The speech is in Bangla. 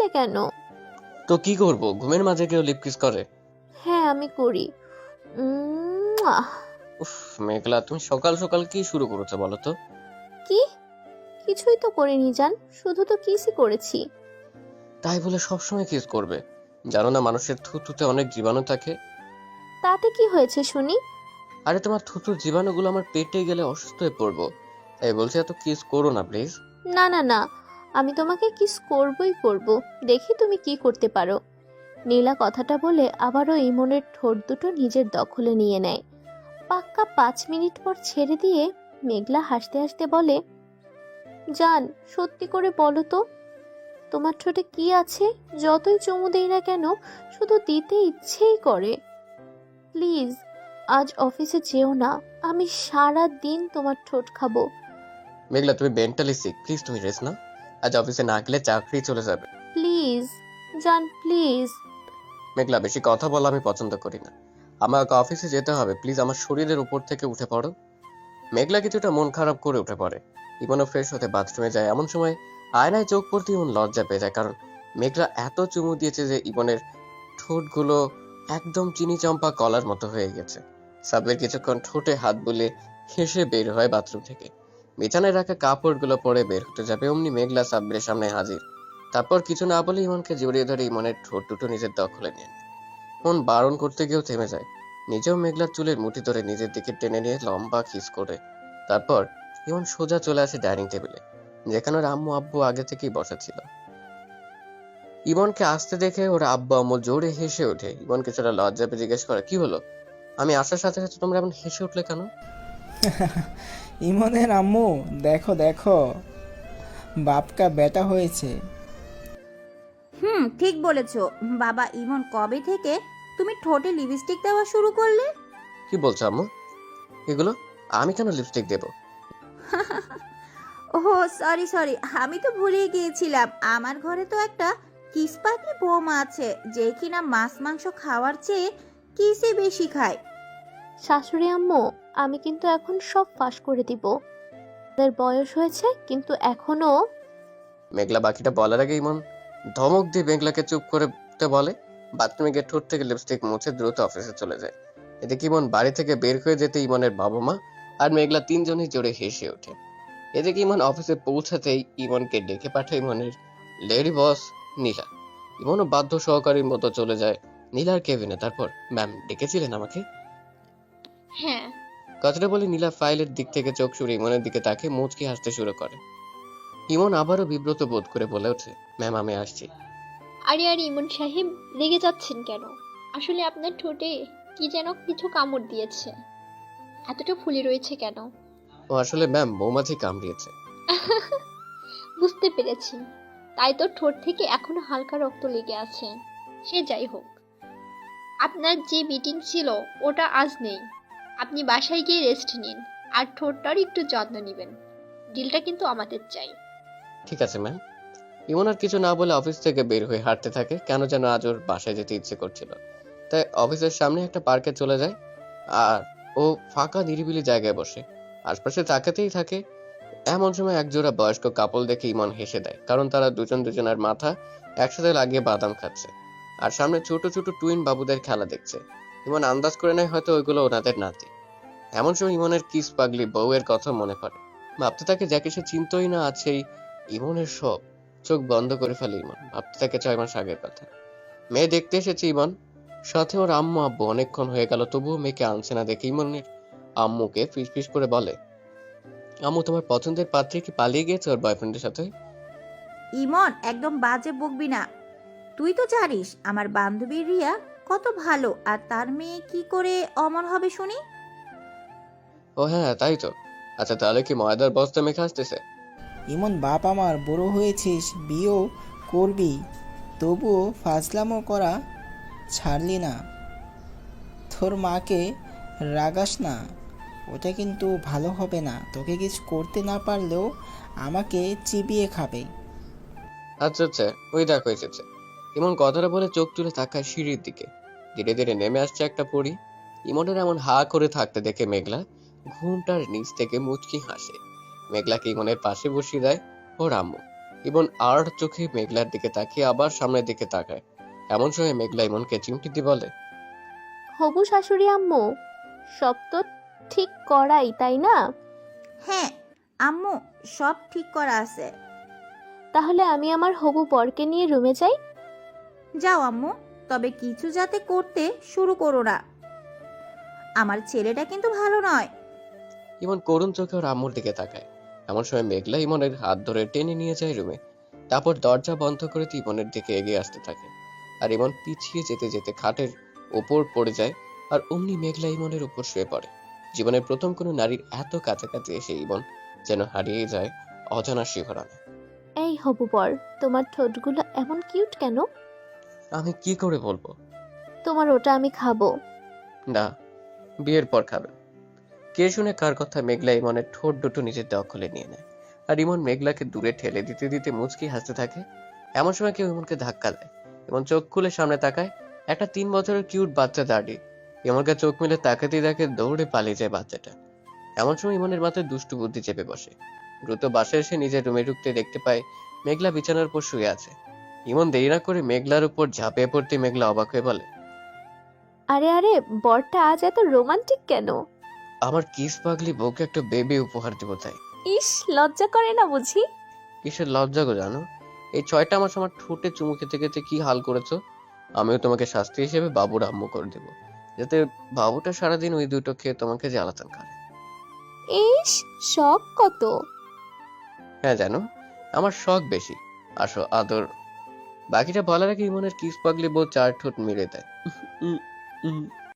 দিলে কেন? তো কি করব, ঘুমের মাঝে কেউ লিপ কিস করে? হ্যাঁ আমি করি। আহ। উফ মেঘলা, তুমি সকাল সকাল কি শুরু করেছো বলো তো? কি? কিছুই তো করিনি জান, শুধু তো কিসই করেছি। তাই বলে সবসময় কিস করবে? জানো না মানুষের থুতুতে অনেক জীবাণু থাকে? তাতে কি হয়েছে শুনি? আরে তোমার থুতুর জীবাণুগুলো আমার পেটে গেলে অসুস্থ হয়ে পড়বো। তাই বলছি এত কিস করো না প্লিজ। না না না, আমি তোমাকে কিস করবই করব। দেখি তুমি কি করতে পারো। নীলা কথাটা বলে আবারও ইমনের ঠোঁট দুটো নিজের দখলে নিয়ে নেয়। পাক্কা 5 মিনিট পর ছেড়ে দিয়ে মেঘলা হাসতে হাসতে বলে, জান সত্যি করে বলো তো, তোমার ঠোঁটে কি আছে? যতই চুমু দেই না কেন, শুধু দিতে ইচ্ছেই করে। প্লিজ আজ অফিসে যেও না, আমি সারা দিন তোমার ঠোঁট খাবো। মেঘলা তুমি মেন্টালি সিক, প্লিজ তুমি রেস্ট না। আজ অফিসে না গেলে চাকরি চলে যাবে। প্লিজ জান প্লিজ। মেঘলা বেশি কথা বলা আমি পছন্দ করি না। আমাকে অফিসে যেতে হবে, প্লিজ আমার শরীরের উপর থেকে উঠে পড়ো। মেঘলা কিছুটা মন খারাপ করে উঠে পড়ে। ইমনও ফ্রেশ হতে বাথরুমে যায়। এমন সময় আয়নায় চোখ পড়তে ইমন লজ্জা পেয়ে যায়, কারণ মেঘলা এত চুমু দিয়েছে যে ইমনের ঠোঁটগুলো একদম চিনি চম্পা কলার মতো হয়ে গেছে। সাব্বির কিছুক্ষণ ঠোঁটে হাত বুলিয়ে হেসে বের হয় বাথরুম থেকে। বিছানায় রাখা কাপড়গুলো পরে বের হতে যাবে, অমনি মেঘলা সাব্বিরের সামনে হাজির। তারপর কিছু না বলে ইমনকে জড়িয়ে ধরে ইমনের ঠোঁট দুটো নিজের দখলে নিয়ে নেয়। মন বারণ করতে গিয়েও থেমে যায়। নিজেও মেঘলার চুলের মুঠি ধরে নিজের দিকে টেনে নিয়ে লম্বা কিস করে। তারপর ইমন সোজা চলে আসে ডাইনিং টেবিলে, যেখানে ওর আম্মু আব্বু আগে থেকেই বসা ছিল। ইমনকে আসতে দেখে ওর আব্বু আম্মু জোরে হেসে ওঠে। ইমন কিছুটা লজ্জা পেয়ে জিজ্ঞেস করে, কি হলো? আমি আসার সাথে সাথে তোমরা এমন হেসে উঠলে কেন? ইমনের আম্মু, দেখো দেখো, বাপকা বেটা হয়েছে। ঠিক বলেছো। বাবা ইমন, কবে থেকে তুমি ঠোঁটে লিপস্টিক দেওয়া শুরু করলে? কি বলছো আম্মু এগুলো? আমি কেন লিপস্টিক দেবো? ওহ, সরি সরি, আমি তো ভুলেই গিয়েছিলাম। আমার ঘরে তো একটা কিসপাটি বৌমা আছে, যে কিনা মাছ মাংস খাওয়ার চেয়ে কিসই বেশি খায়। শাশুড়ি আম্মু, আমি কিন্তু এখন সব ফাঁস করে দিব। তাদের বয়স হয়েছে কিন্তু এখনো। মেঘলা বাকিটা বলার আগে ইমন ধমক দিয়ে মেঘলাকে চুপ করতে বলে। বাথরুমে গিয়ে ঠোঁট থেকে লিপস্টিক মুছে দ্রুত অফিসে চলে যায়। এদিকে ইমন বাড়ি থেকে বের হয়ে যেতে ইমনের বাবা মা আর মেঘলা তিনজনই জোরে হেসে ওঠে। এদিকে ইমন অফিসে পৌঁছাতেই ইমনকে ডেকে পাঠায় ইমনের লেডি বস নীলা। ইমনও বাধ্য সহকারীর মতো চলে যায় নীলার কেবিনে। তারপর, ম্যাম ডেকেছিলেন আমাকে? হ্যাঁ। কথাটা বলে নীলা ফাইলের দিক থেকে চোখ সরিয়ে ইমনের দিকে তাকে মুচকি হাসতে শুরু করে। ইমন আবারও বিব্রত বোধ করে বলে ওঠে, ম্যাম আমি আসছি। আরে আরে ইমন সাহেব, রেগে যাচ্ছেন কেন? আসলে আপনার ঠোঁটে কি যেন কিছু কামড় দিয়েছে, এতটা ফুলে রয়েছে কেন? ও আসলে ম্যাম মৌমাছি কামড়িয়েছে। বুঝতে পেরেছি, তাই তো ঠোঁট থেকে এখনো হালকা রক্ত লেগে আছে। সে যাই হোক, আপনার যে মিটিং ছিল ওটা আজ নেই। আপনি বাসায় গিয়ে রেস্ট নিন, আর ঠোঁটটার একটু যত্ন নেবেন। ডিলটা কিন্তু আমাদের চাই। ঠিক আছে ম্যাম। ইমন আর কিছু না বলে অফিস থেকে বের হয়ে হাঁটতে থাকে। কেন যেন আজ ওর বাসায় যেতে ইচ্ছে করছিল, তাই অফিসের সামনে একটা পার্কে চলে যায়। আর ও ফাঁকা নিরিবিলি জায়গায় বসে আশপাশে তাকাতেই থাকে। এমন সময় একজোড়া বয়স্ক কাপল দেখে ইমন হেসে দেয়, কারণ তারা দুজন দুজনের মাথা একসাথে লাগিয়ে বাদাম খাচ্ছে আর সামনে ছোট ছোট টুইন বাবুদের খেলা দেখছে। ইমন আন্দাজ করে নেয় হয়তো ওইগুলো ওনাদের নাতি। এমন সময় ইমনের কিস পাগলি বউয়ের কথা মনে পড়ে। ভাবতে থাকে যাকে সে চিনতই না আছেই ইমনের সব। চোখ বন্ধ করে ফেলে ইমন। ভাবতে থাকে 6 মাস আগের কথা। মেয়ে দেখতে এসেছে ইমন, সাথে ওর আম্মু আব্বু। অনেকক্ষণ হয়ে গেল তবুও মেয়েকে আনছে না দেখে ইমনের আম্মুকে ফিসফিস করে বলে, আম্মু তোমার পছন্দের পাত্রী কি পালিয়ে গিয়েছে ওর বয়ফ্রেন্ডের সাথে? ইমন, একদম বাজে বকবি না। তুই তো জানিস আমার বান্ধবী রিয়া কত ভালো, আর তার মেয়ে কি করে অমর হবে শুনি? ও হ্যাঁ তাই তো। আচ্ছা তাহলে কি ময়দার বস্তা মেখে আসতেছে? ইমন, বাপ আমার, বুড়ো হয়েছিস, বিয়েও করবি, তবুও ফাজলামো করা ছাড়লি না। তোর মাকে রাগাস না, ওটা কিন্তু ভালো হবে না। তোকে কিছু করতে না পারলেও আমাকে চিবিয়ে খাবে। আচ্ছা আচ্ছা, ওই দেখো এসেছে। ইমন কথাটা বলে চোখ তুলে তাকায় সিঁড়ির দিকে। ধীরে ধীরে নেমে আসছে একটা পরী। ইমনের এমন হা করে থাকতে দেখে মেঘলা ঘুমটার নিচ থেকে মুচকি হাসে। মেঘলাকে ইমনের পাশে বসিয়ে দেয় ওর আম্মু। ইমন আর চোখে মেঘলার দিকে তাকিয়ে আবার সামনের দিকে তাকায়। এমন সময় মেঘলা ইমনকে চিমটি দিয়ে বলে, হবু শাশুড়ি আম্মু, সব তো ঠিক করাই তাই না? হ্যাঁ আম্মু, সব ঠিক করা আছে। তাহলে আমি আমার হবু বরকে নিয়ে রুমে যাই। যাও আম্মু, তবে কিছু যাতে করতে শুরু করো না। আমার ছেলেটা কিন্তু ভালো নয়। ইমন করুণ চোখে ওর আম্মুর দিকে তাকায়। এমন সময় মেঘলা ইমনের হাত ধরে টেনে নিয়ে যায় রুমে। তারপর দরজা বন্ধ করে ইমনের দিকে এগিয়ে আসতে থাকে। আর ইমন পিছিয়ে যেতে যেতে খাটের ওপর পড়ে যায়। আর অমনি মেঘলা ইমনের উপর শুয়ে পড়ে। জীবনের প্রথম কোনো নারীর এত কাছাকাছি এসে ইমন যেন হারিয়ে যায় অজানা শিহরণে। এই হবু বর, তোমার ঠোঁটগুলো এমন কিউট কেন? আমি কি করে বলবো? তোমার ওটা আমি খাবো। না, বিয়ের পর খাবে। কে শুনে কার কথা মেঘলা ইমনের ঠোঁট দুটো নিজের দখলে নিয়ে নেয়। আর ইমন মেঘলাকে দূরে ঠেলে দিতে দিতে মুচকি হাসতে থাকে। এমন সময় কেউ ইমনকে ধাক্কা দেয়। ইমন চোখ খুলে সামনে তাকায়। একটা 3 বছরের কিউট বাচ্চা দাঁড়িয়ে। ইমনকে চোখ মিলে তাকাতেই দেখে দৌড়ে পালিয়ে যায় বাচ্চাটা। এমন সময় ইমনের মাথায় দুষ্টু বুদ্ধি চেপে বসে। দ্রুত বাসায় এসে নিজের রুমে ঢুকতে দেখতে পায় মেঘলা বিছানার উপর শুয়ে আছে। ইমন দেরি না করে মেঘলার উপর ঝাঁপিয়ে পড়তে মেঘলা অবাক হয়ে বলে, আরে আরে, বরটা আজ এত রোমান্টিক কেন? আমার কিস পাগলি বউকে একটা বেবি উপহার দিব তাই। ইস, লজ্জা করে না বুঝি? কিসের লজ্জা গো জানো? এই 6টা মাস আমার ঠোঁটে চুমু খেতে খেতে কি হাল করেছো। আমিও তোমাকে শাস্তি হিসেবে বাবুর আম্মু করে দেব, যাতে বাবুটা সারাদিন ওই দুটো খেয়ে তোমাকে জ্বালাতন করে। ইস, শখ কত! হ্যাঁ জানো, আমার শখ বেশি। আসো আদর। বাকিটা বলার আগে ইমনের কিস পাগলি বউ 4 ঠোঁট মেরে দেয়। উম, উম,